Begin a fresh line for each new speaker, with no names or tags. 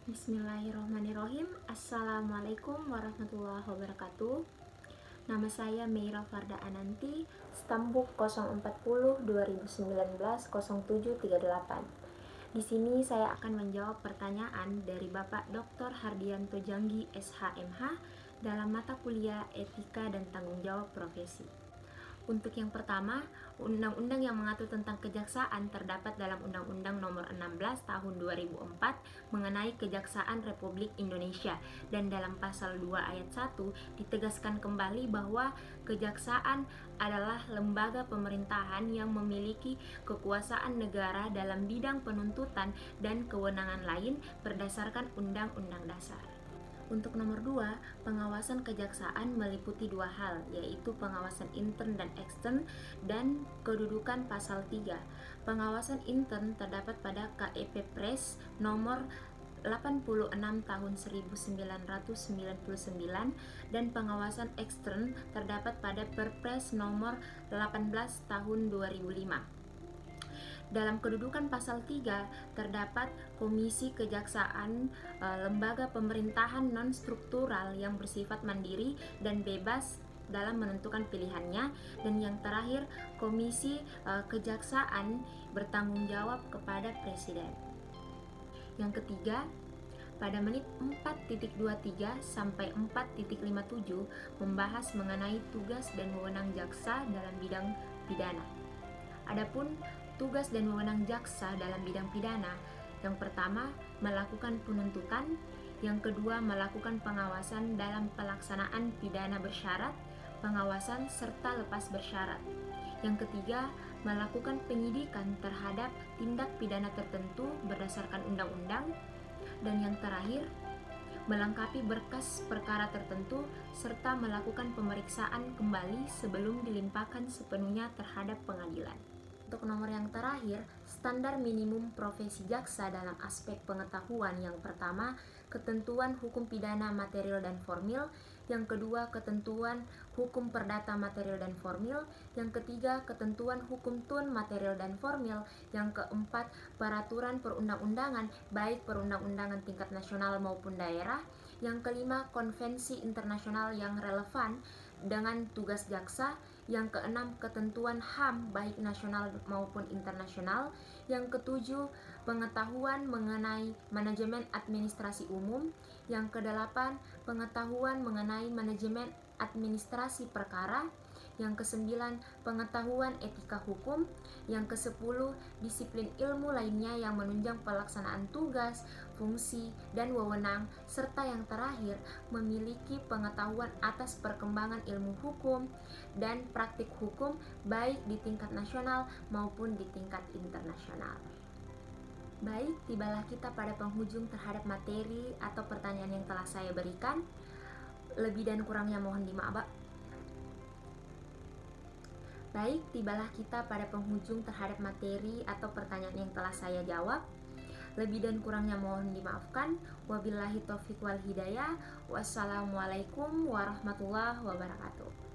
Bismillahirrahmanirrahim. Assalamualaikum warahmatullahi wabarakatuh. Nama saya Meira Farda Ananti, Stambuk 040 2019 0738. Di sini saya akan menjawab pertanyaan dari Bapak Dr. Hardianto Janggi SHMH dalam mata kuliah Etika dan Tanggung Jawab Profesi. Untuk yang pertama, undang-undang yang mengatur tentang kejaksaan terdapat dalam Undang-Undang Nomor 16 Tahun 2004 mengenai Kejaksaan Republik Indonesia, dan dalam pasal 2 ayat 1 ditegaskan kembali bahwa kejaksaan adalah lembaga pemerintahan yang memiliki kekuasaan negara dalam bidang penuntutan dan kewenangan lain berdasarkan Undang-Undang Dasar. Untuk nomor 2, pengawasan kejaksaan meliputi dua hal, yaitu pengawasan intern dan ekstern, dan kedudukan pasal 3. Pengawasan intern terdapat pada KEP Pres nomor 86 tahun 1999, dan pengawasan ekstern terdapat pada Perpres nomor 18 tahun 2005. Dalam kedudukan pasal 3 terdapat Komisi Kejaksaan, lembaga pemerintahan non-struktural yang bersifat mandiri dan bebas dalam menentukan pilihannya, dan yang terakhir Komisi Kejaksaan bertanggung jawab kepada Presiden. Yang ketiga, pada menit 4.23 sampai 4.57 membahas mengenai tugas dan wewenang jaksa dalam bidang pidana. Adapun tugas dan wewenang jaksa dalam bidang pidana, yang pertama melakukan penuntutan, yang kedua melakukan pengawasan dalam pelaksanaan pidana bersyarat, pengawasan serta lepas bersyarat, yang ketiga melakukan penyidikan terhadap tindak pidana tertentu berdasarkan undang-undang, dan yang terakhir melengkapi berkas perkara tertentu serta melakukan pemeriksaan kembali sebelum dilimpahkan sepenuhnya terhadap pengadilan. Untuk nomor yang terakhir, standar minimum profesi jaksa dalam aspek pengetahuan: yang pertama, ketentuan hukum pidana material dan formil, yang kedua, ketentuan hukum perdata material dan formil, yang ketiga, ketentuan hukum tun material dan formil, yang keempat, peraturan perundang-undangan baik perundang-undangan tingkat nasional maupun daerah, yang kelima, konvensi internasional yang relevan dengan tugas jaksa, yang keenam, ketentuan HAM baik nasional maupun internasional, yang ketujuh, pengetahuan mengenai manajemen administrasi umum, yang kedelapan, pengetahuan mengenai manajemen administrasi perkara, yang kesembilan, pengetahuan etika hukum, yang kesepuluh, disiplin ilmu lainnya yang menunjang pelaksanaan tugas, fungsi, dan wewenang, serta yang terakhir, memiliki pengetahuan atas perkembangan ilmu hukum dan praktik hukum baik di tingkat nasional maupun di tingkat internasional. Baik, tibalah kita pada penghujung terhadap materi atau pertanyaan yang telah saya berikan. Lebih dan kurangnya mohon dimaaf. Baik, tibalah kita pada penghujung terhadap materi atau pertanyaan yang telah saya jawab. Lebih dan kurangnya mohon dimaafkan. Wabillahi taufiq wal hidayah. Wassalamualaikum warahmatullahi wabarakatuh.